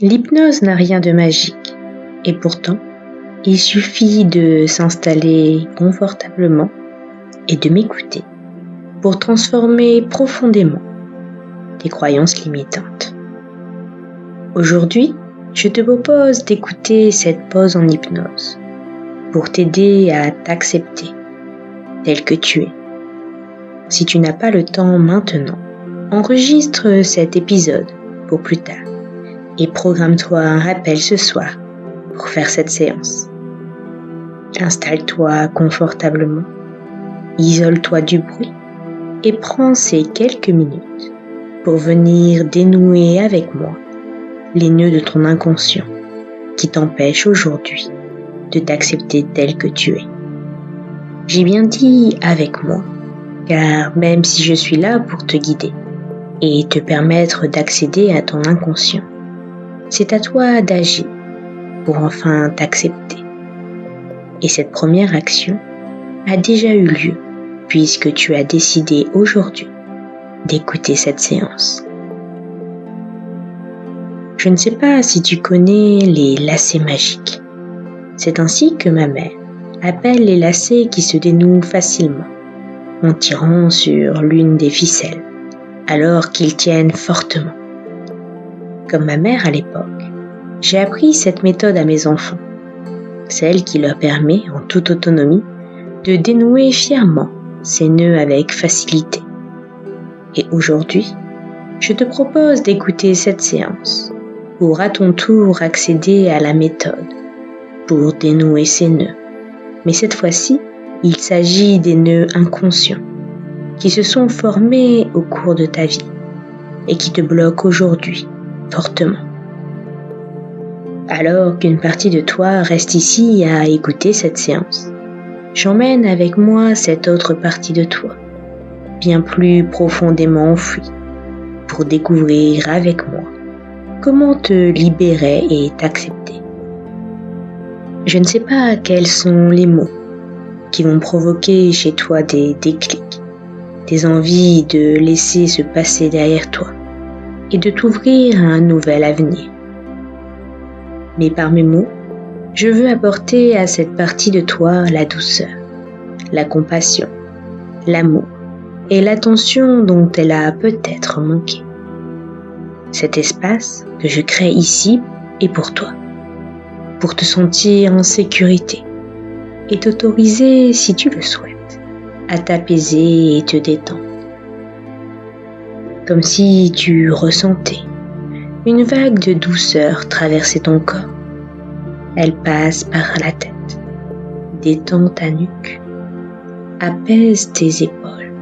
L'hypnose n'a rien de magique, et pourtant, il suffit de s'installer confortablement et de m'écouter pour transformer profondément tes croyances limitantes. Aujourd'hui, je te propose d'écouter cette pause en hypnose pour t'aider à t'accepter tel que tu es. Si tu n'as pas le temps maintenant, enregistre cet épisode pour plus tard et programme-toi un rappel ce soir pour faire cette séance. Installe-toi confortablement, isole-toi du bruit et prends ces quelques minutes pour venir dénouer avec moi les nœuds de ton inconscient qui t'empêchent aujourd'hui de t'accepter tel que tu es. J'ai bien dit avec moi, car même si je suis là pour te guider et te permettre d'accéder à ton inconscient, c'est à toi d'agir pour enfin t'accepter. Et cette première action a déjà eu lieu puisque tu as décidé aujourd'hui d'écouter cette séance. Je ne sais pas si tu connais les lacets magiques. C'est ainsi que ma mère appelle les lacets qui se dénouent facilement en tirant sur l'une des ficelles alors qu'ils tiennent fortement. Comme ma mère à l'époque, j'ai appris cette méthode à mes enfants, celle qui leur permet en toute autonomie de dénouer fièrement ces nœuds avec facilité. Et aujourd'hui, je te propose d'écouter cette séance pour à ton tour accéder à la méthode pour dénouer ces nœuds. Mais cette fois-ci, il s'agit des nœuds inconscients qui se sont formés au cours de ta vie et qui te bloquent aujourd'hui fortement. Alors qu'une partie de toi reste ici à écouter cette séance, j'emmène avec moi cette autre partie de toi, bien plus profondément enfouie, pour découvrir avec moi comment te libérer et t'accepter. Je ne sais pas quels sont les mots qui vont provoquer chez toi des déclics, des envies de laisser se passer derrière toi et de t'ouvrir à un nouvel avenir. Mais par mes mots, je veux apporter à cette partie de toi la douceur, la compassion, l'amour et l'attention dont elle a peut-être manqué. Cet espace que je crée ici est pour toi, pour te sentir en sécurité et t'autoriser, si tu le souhaites, à t'apaiser et te détendre. Comme si tu ressentais une vague de douceur traverser ton corps. Elle passe par la tête, détend ta nuque, apaise tes épaules,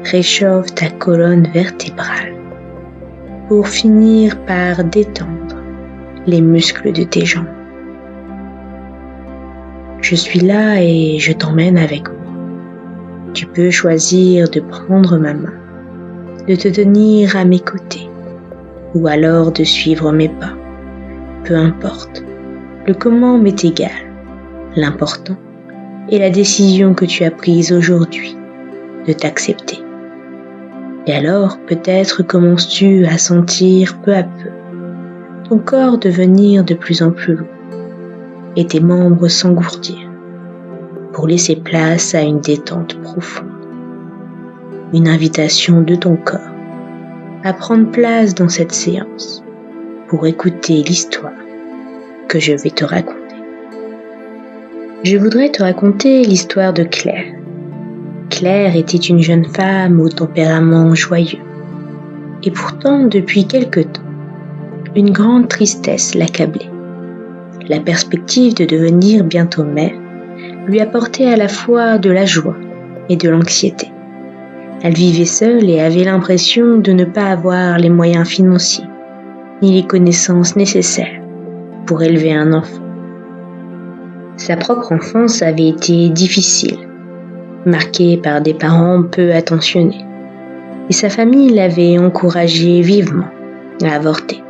réchauffe ta colonne vertébrale pour finir par détendre les muscles de tes jambes. Je suis là et je t'emmène avec moi. Tu peux choisir de prendre ma main, de te tenir à mes côtés, ou alors de suivre mes pas. Peu importe, le comment m'est égal. L'important est la décision que tu as prise aujourd'hui de t'accepter. Et alors, peut-être commences-tu à sentir peu à peu ton corps devenir de plus en plus lourd et tes membres s'engourdir pour laisser place à une détente profonde. Une invitation de ton corps à prendre place dans cette séance pour écouter l'histoire que je vais te raconter. Je voudrais te raconter l'histoire de Claire. Claire était une jeune femme au tempérament joyeux. Et pourtant, depuis quelque temps, une grande tristesse l'accablait. La perspective de devenir bientôt mère lui apportait à la fois de la joie et de l'anxiété. Elle vivait seule et avait l'impression de ne pas avoir les moyens financiers ni les connaissances nécessaires pour élever un enfant. Sa propre enfance avait été difficile, marquée par des parents peu attentionnés, et sa famille l'avait encouragée vivement à avorter.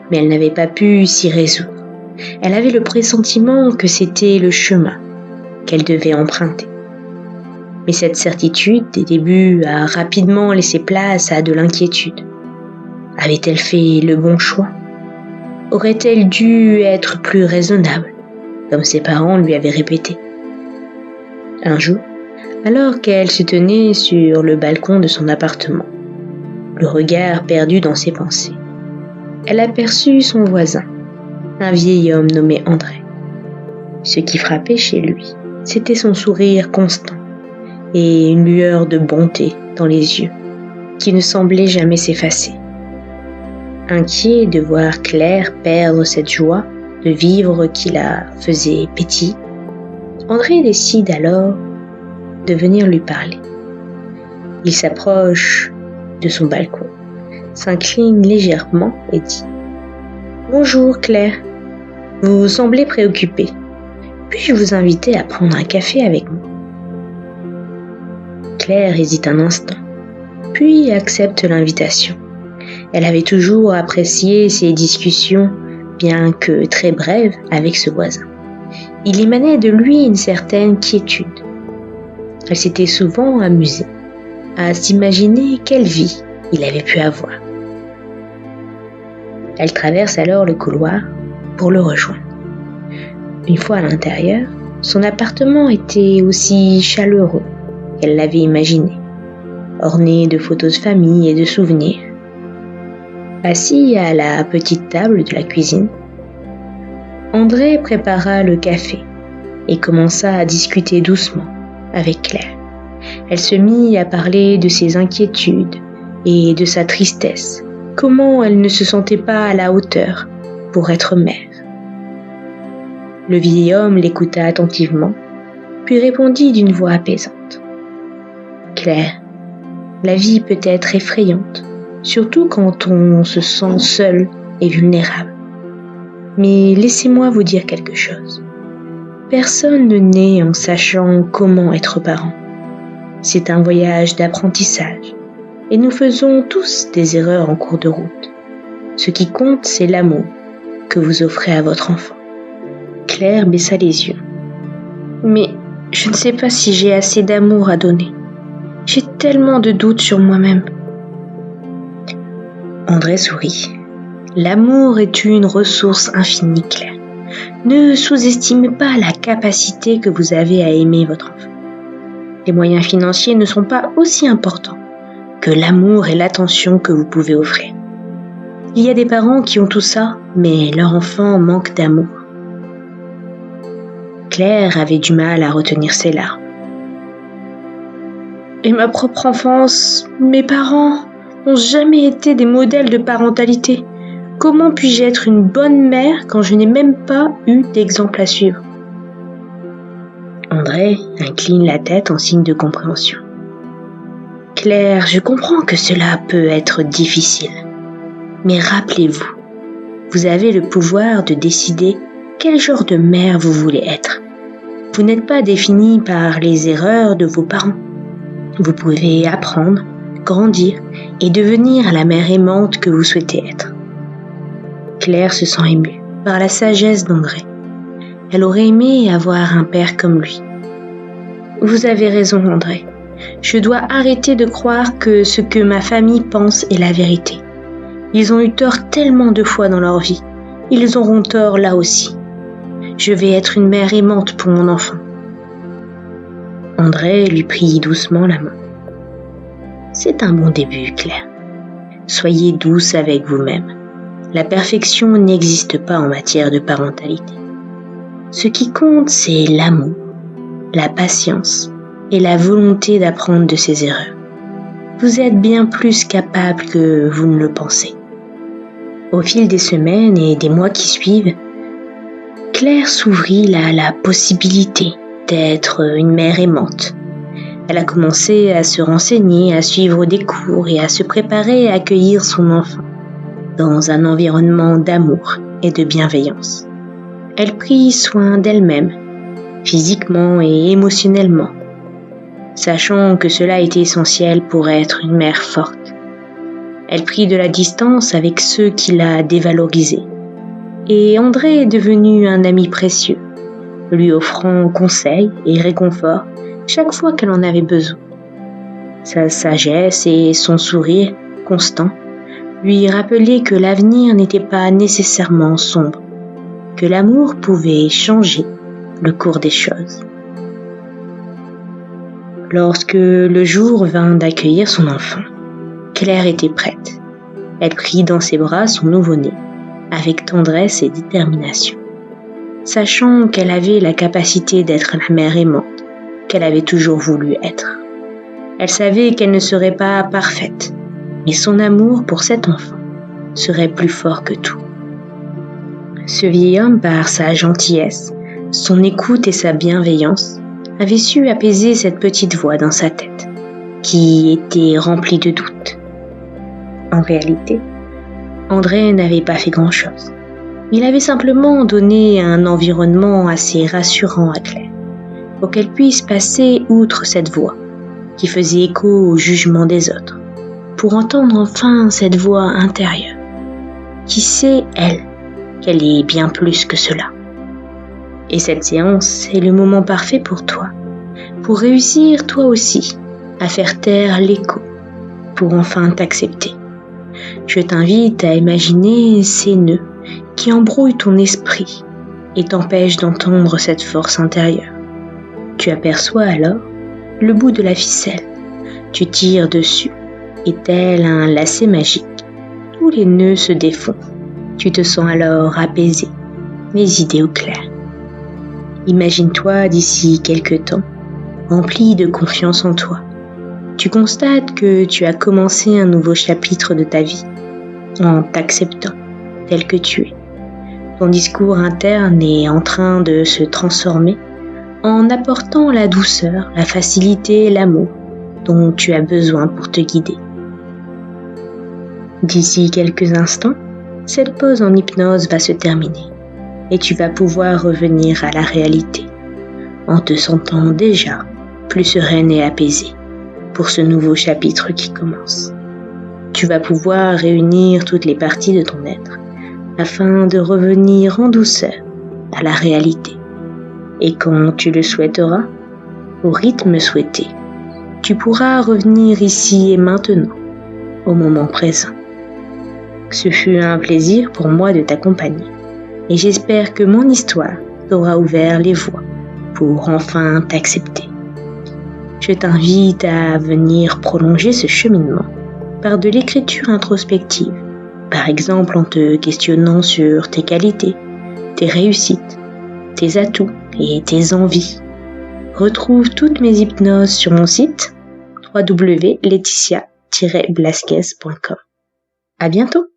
Mais elle n'avait pas pu s'y résoudre. Elle avait le pressentiment que c'était le chemin qu'elle devait emprunter. Mais cette certitude des débuts a rapidement laissé place à de l'inquiétude. Avait-elle fait le bon choix ? Aurait-elle dû être plus raisonnable, comme ses parents lui avaient répété? Un jour, alors qu'elle se tenait sur le balcon de son appartement, le regard perdu dans ses pensées, elle aperçut son voisin, un vieil homme nommé André. Ce qui frappait chez lui, c'était son sourire constant et une lueur de bonté dans les yeux qui ne semblait jamais s'effacer. Inquiet de voir Claire perdre cette joie de vivre qui la faisait pétiller, André décide alors de venir lui parler. Il s'approche de son balcon, s'incline légèrement et dit « Bonjour Claire, vous semblez préoccupée. Puis-je vous inviter à prendre un café avec moi ?» Claire hésite un instant, puis accepte l'invitation. Elle avait toujours apprécié ces discussions, bien que très brèves, avec ce voisin. Il émanait de lui une certaine quiétude. Elle s'était souvent amusée à s'imaginer quelle vie il avait pu avoir. Elle traverse alors le couloir pour le rejoindre. Une fois à l'intérieur, son appartement était aussi chaleureux qu'elle l'avait imaginé, orné de photos de famille et de souvenirs. Assis à la petite table de la cuisine, André prépara le café et commença à discuter doucement avec Claire. Elle se mit à parler de ses inquiétudes et de sa tristesse, comment elle ne se sentait pas à la hauteur pour être mère. Le vieil homme l'écouta attentivement, puis répondit d'une voix apaisante. « Claire, la vie peut être effrayante, surtout quand on se sent seul et vulnérable. Mais laissez-moi vous dire quelque chose. Personne ne naît en sachant comment être parent. C'est un voyage d'apprentissage, et nous faisons tous des erreurs en cours de route. Ce qui compte, c'est l'amour que vous offrez à votre enfant. » Claire baissa les yeux. « Mais je ne sais pas si j'ai assez d'amour à donner. J'ai tellement de doutes sur moi-même. » André sourit. « L'amour est une ressource infinie, Claire. Ne sous-estimez pas la capacité que vous avez à aimer votre enfant. Les moyens financiers ne sont pas aussi importants que l'amour et l'attention que vous pouvez offrir. Il y a des parents qui ont tout ça, mais leur enfant manque d'amour. » Claire avait du mal à retenir ses larmes. « Et ma propre enfance, mes parents n'ont jamais été des modèles de parentalité. Comment puis-je être une bonne mère quand je n'ai même pas eu d'exemple à suivre ?» André incline la tête en signe de compréhension. « Claire, je comprends que cela peut être difficile. Mais rappelez-vous, vous avez le pouvoir de décider quel genre de mère vous voulez être. Vous n'êtes pas définie par les erreurs de vos parents. Vous pouvez apprendre, grandir et devenir la mère aimante que vous souhaitez être. » Claire se sent émue par la sagesse d'André. Elle aurait aimé avoir un père comme lui. « Vous avez raison, André. Je dois arrêter de croire que ce que ma famille pense est la vérité. Ils ont eu tort tellement de fois dans leur vie. Ils auront tort là aussi. Je vais être une mère aimante pour mon enfant. » André lui prit doucement la main. « C'est un bon début, Claire. Soyez douce avec vous-même. La perfection n'existe pas en matière de parentalité. Ce qui compte, c'est l'amour, la patience et la volonté d'apprendre de ses erreurs. Vous êtes bien plus capable que vous ne le pensez. » Au fil des semaines et des mois qui suivent, Claire s'ouvrit à la possibilité d'être une mère aimante. Elle a commencé à se renseigner, à suivre des cours et à se préparer à accueillir son enfant dans un environnement d'amour et de bienveillance. Elle prit soin d'elle-même, physiquement et émotionnellement, sachant que cela était essentiel pour être une mère forte. Elle prit de la distance avec ceux qui la dévalorisaient. Et André est devenu un ami précieux, lui offrant conseils et réconfort chaque fois qu'elle en avait besoin. Sa sagesse et son sourire constant lui rappeler que l'avenir n'était pas nécessairement sombre, que l'amour pouvait changer le cours des choses. Lorsque le jour vint d'accueillir son enfant, Claire était prête. Elle prit dans ses bras son nouveau-né, avec tendresse et détermination, sachant qu'elle avait la capacité d'être la mère aimante qu'elle avait toujours voulu être. Elle savait qu'elle ne serait pas parfaite, mais son amour pour cet enfant serait plus fort que tout. Ce vieil homme, par sa gentillesse, son écoute et sa bienveillance, avait su apaiser cette petite voix dans sa tête, qui était remplie de doutes. En réalité, André n'avait pas fait grand-chose. Il avait simplement donné un environnement assez rassurant à Claire, pour qu'elle puisse passer outre cette voix, qui faisait écho au jugement des autres, pour entendre enfin cette voix intérieure, qui sait, elle, qu'elle est bien plus que cela. Et cette séance est le moment parfait pour toi, pour réussir toi aussi à faire taire l'écho, pour enfin t'accepter. Je t'invite à imaginer ces nœuds qui embrouillent ton esprit et t'empêchent d'entendre cette force intérieure. Tu aperçois alors le bout de la ficelle. Tu tires dessus et tel un lacet magique, tous les nœuds se défont. Tu te sens alors apaisé, les idées au clair. Imagine-toi d'ici quelque temps, rempli de confiance en toi. Tu constates que tu as commencé un nouveau chapitre de ta vie, en t'acceptant tel que tu es. Ton discours interne est en train de se transformer en apportant la douceur, la facilité et l'amour dont tu as besoin pour te guider. D'ici quelques instants, cette pause en hypnose va se terminer et tu vas pouvoir revenir à la réalité en te sentant déjà plus sereine et apaisée pour ce nouveau chapitre qui commence. Tu vas pouvoir réunir toutes les parties de ton être afin de revenir en douceur à la réalité. Et quand tu le souhaiteras, au rythme souhaité, tu pourras revenir ici et maintenant, au moment présent. Ce fut un plaisir pour moi de t'accompagner et j'espère que mon histoire t'aura ouvert les voies pour enfin t'accepter. Je t'invite à venir prolonger ce cheminement par de l'écriture introspective, par exemple en te questionnant sur tes qualités, tes réussites, tes atouts et tes envies. Retrouve toutes mes hypnoses sur mon site www.laetitia-blasquez.com. À bientôt!